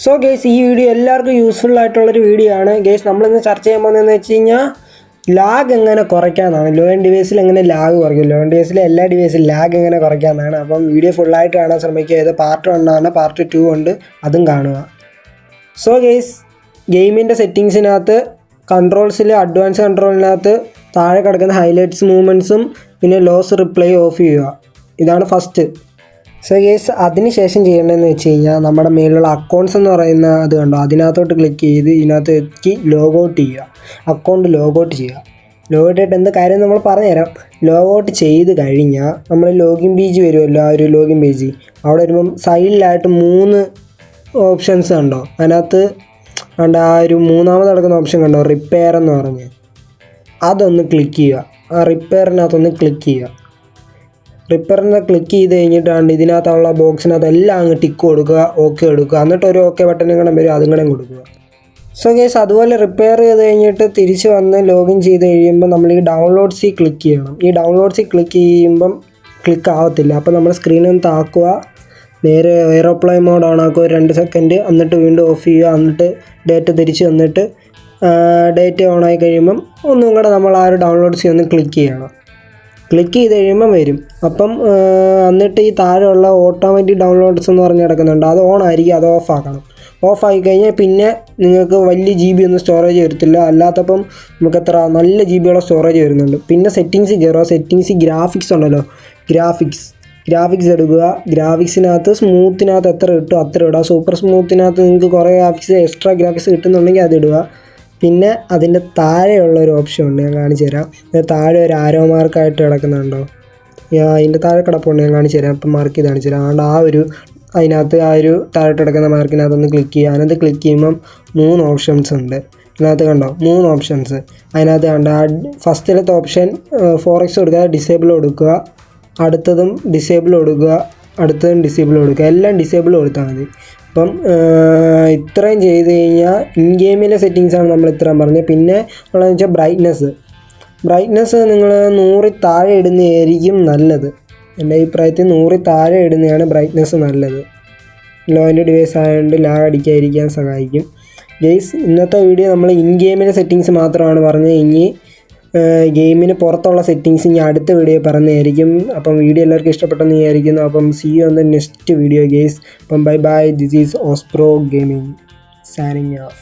So guys, ഈ video എല്ലാവർക്കും useful ആയിട്ടുള്ളൊരു വീഡിയോ ആണ്. ഗേസ്, നമ്മളിന്ന് ചർച്ച ചെയ്യാൻ പോകുന്നതെന്ന് വെച്ച് കഴിഞ്ഞാൽ ലാഗ് എങ്ങനെ കുറയ്ക്കാമെന്നാണ്. ലോ എൻഡ് ഡിവൈസിൽ എങ്ങനെ ലാഗ് കുറയ്ക്കും, ലോ എൻഡ് ഡിവൈസിലെ എല്ലാ ഡിവൈസിലും ലാഗ് എങ്ങനെ കുറയ്ക്കാമെന്നാണ്. അപ്പം വീഡിയോ ഫുള്ളായിട്ട് കാണാൻ ശ്രമിക്കുക. ഇത് പാർട്ട് 1 ആണ്, പാർട്ട് 2 ഉണ്ട്, അതും കാണുക. സോ ഗേസ്, ഗെയിമിൻ്റെ സെറ്റിങ്സിനകത്ത് കൺട്രോൾസിൽ അഡ്വാൻസ് കൺട്രോളിനകത്ത് താഴെ കിടക്കുന്ന ഹൈലൈറ്റ്സ് മൂവ്മെൻറ്റ്സും പിന്നെ ലോസ് റിപ്ലൈ ഓഫ് ചെയ്യുക. ഇതാണ് ഫസ്റ്റ്. സോ ഗേസ്, അതിന് ശേഷം ചെയ്യേണ്ടതെന്ന് വെച്ച് കഴിഞ്ഞാൽ നമ്മുടെ മേലുള്ള അക്കൗണ്ട്സ് എന്ന് പറയുന്ന അത് കണ്ടോ, അതിനകത്തോട്ട് ക്ലിക്ക് ചെയ്ത് ഇതിനകത്തേക്ക് ലോഗൗട്ട് ചെയ്യുക. അക്കൗണ്ട് ലോഗൗട്ട് ചെയ്യുക. ലോഗൗട്ട് ചെയ്തിട്ട് എന്ത് കാര്യം നമ്മൾ പറഞ്ഞുതരാം. ലോഗൗട്ട് ചെയ്ത് കഴിഞ്ഞാൽ നമ്മൾ ലോഗിൻ പേജ് വരുമല്ലോ, ആ ഒരു ലോഗിൻ പേജ്. അവിടെ വരുമ്പം സൈഡിലായിട്ട് 3 ഓപ്ഷൻസ് കണ്ടോ. അതിനകത്ത് കണ്ട ആ ഒരു മൂന്നാമത് കിടക്കുന്ന ഓപ്ഷൻ കണ്ടോ, റിപ്പയർ എന്ന് പറഞ്ഞ്, അതൊന്ന് ക്ലിക്ക് ചെയ്യുക. ആ റിപ്പയറിനകത്തൊന്ന് ക്ലിക്ക് ചെയ്യുക. റിപ്പയറിനെ ക്ലിക്ക് ചെയ്ത് കഴിഞ്ഞിട്ടാണ് ഇതിനകത്തുള്ള ബോക്സിനകത്ത് എല്ലാം അങ്ങ് ടിക്ക് കൊടുക്കുക, ഓക്കെ കൊടുക്കുക. എന്നിട്ട് ഒരു ഓക്കെ ബട്ടനും കൂടെ വരും, അതും കൂടെ കൊടുക്കുക. സോ ഗേസ്, അതുപോലെ റിപ്പയർ ചെയ്ത് കഴിഞ്ഞിട്ട് തിരിച്ച് വന്ന് ലോഗിൻ ചെയ്ത് കഴിയുമ്പോൾ നമ്മൾ ഈ ഡൗൺലോഡ്സിൽ ക്ലിക്ക് ചെയ്യണം. ഈ ഡൗൺലോഡ്സിൽ ക്ലിക്ക് ചെയ്യുമ്പം ക്ലിക്ക് ആവത്തില്ല. അപ്പോൾ നമ്മൾ സ്ക്രീനിൽ നിന്ന് താക്കുക, നേരെ എയ്റോപ്ലെയിൻ മോഡ് ഓൺ ആക്കുക 2 സെക്കൻഡ്, എന്നിട്ട് വീണ്ടും ഓഫ് ചെയ്യുക. എന്നിട്ട് ഡേറ്റ തിരിച്ച് വന്നിട്ട് ഡേറ്റ ഓൺ ആയി കഴിയുമ്പം ഒന്നും കൂടെ നമ്മൾ ആ ഒരു ഡൗൺലോഡ്സിൽ ഒന്ന് ക്ലിക്ക് ചെയ്യണം. ക്ലിക്ക് ചെയ്ത് കഴിയുമ്പം വരും. അപ്പം എന്നിട്ട് ഈ താഴെയുള്ള ഓട്ടോമാറ്റിക് ഡൗൺലോഡ്സ് എന്ന് പറഞ്ഞ് കിടക്കുന്നുണ്ട്, അത് ഓൺ ആയിരിക്കും, അത് ഓഫ് ആക്കണം. ഓഫ് ആയി കഴിഞ്ഞാൽ പിന്നെ നിങ്ങൾക്ക് വലിയ GB ഒന്നും സ്റ്റോറേജ് വരത്തില്ല. അല്ലാത്തപ്പം നമുക്ക് എത്ര നല്ല GB സ്റ്റോറേജ് വരുന്നുണ്ട്. പിന്നെ സെറ്റിങ്സ് കയറുക. സെറ്റിങ്സ് ഗ്രാഫിക്സ് ഉണ്ടല്ലോ, ഗ്രാഫിക്സ് എടുക്കുക. ഗ്രാഫിക്സിനകത്ത് സ്മൂത്തിനകത്ത് എത്ര കിട്ടും അത്ര ഇടുക. സൂപ്പർ സ്മൂത്തിനകത്ത് നിങ്ങൾക്ക് കുറേ എക്സ്ട്രാ ഗ്രാഫിക്സ് കിട്ടുന്നുണ്ടെങ്കിൽ അത് ഇടുക. പിന്നെ അതിൻ്റെ താഴെയുള്ള ഒരു ഓപ്ഷൻ ഉണ്ട്, ഞാൻ കാണിച്ചു തരാം. താഴെ ഒരു ആരോ മാർക്കായിട്ട് കിടക്കുന്നുണ്ടോ, അതിൻ്റെ താഴെ കിടപ്പുണ്ട്, ഞാൻ കാണിച്ചു തരാം. അപ്പം മാർക്ക് ചെയ്ത് കാണിച്ചു തരാം. അതുകൊണ്ട് അതിനകത്ത് ആ ഒരു താഴെ കിടക്കുന്ന മാർക്കിനകത്തൊന്ന് ക്ലിക്ക് ചെയ്യുക. അതിനകത്ത് ക്ലിക്ക് ചെയ്യുമ്പം 3 ഓപ്ഷൻസ് ഉണ്ട്. ഇതിനകത്ത് കണ്ടോ 3 ഓപ്ഷൻസ്. അതിനകത്ത് കണ്ടോ ഫസ്റ്റിലത്തെ ഓപ്ഷൻ 4x കൊടുക്കുക, ഡിസേബിൾ കൊടുക്കുക. അടുത്തതും ഡിസേബിൾ കൊടുക്കുക, അടുത്തതും ഡിസേബിൾ കൊടുക്കുക. എല്ലാം ഡിസേബിൾ കൊടുത്താൽ മതി. അപ്പം ഇത്രയും ചെയ്ത് കഴിഞ്ഞാൽ ഇൻ ഗെയിമിലെ സെറ്റിങ്സാണ് നമ്മൾ ഇത്രയും പറഞ്ഞത്. പിന്നെ ഉള്ളതെന്ന് വെച്ചാൽ ബ്രൈറ്റ്നസ് നിങ്ങൾ 100 താഴെ ഇടുന്നതായിരിക്കും നല്ലത്. എൻ്റെ അഭിപ്രായത്തിൽ 100 താഴെ ഇടുന്നതാണ് ബ്രൈറ്റ്നസ് നല്ലത്. ലോ എൻഡ് ഡിവൈസ് ആയതുകൊണ്ട് ലാഗ് അടിക്കാതിരിക്കാൻ സഹായിക്കും. ഗെയ്സ്, ഇന്നത്തെ വീഡിയോ നമ്മൾ ഇൻ ഗെയിമിലെ സെറ്റിങ്സ് മാത്രമാണ് പറഞ്ഞത്. ഇനി ഗെയിമിന് പുറത്തുള്ള സെറ്റിങ്സ് ഇനി അടുത്ത വീഡിയോ പറഞ്ഞതായിരിക്കും. അപ്പം വീഡിയോ എല്ലാവർക്കും ഇഷ്ടപ്പെട്ടെന്ന് വിചാരിക്കുന്നു. അപ്പം see you on the next video guys. അപ്പം bye bye. This is Ospro gaming signing of.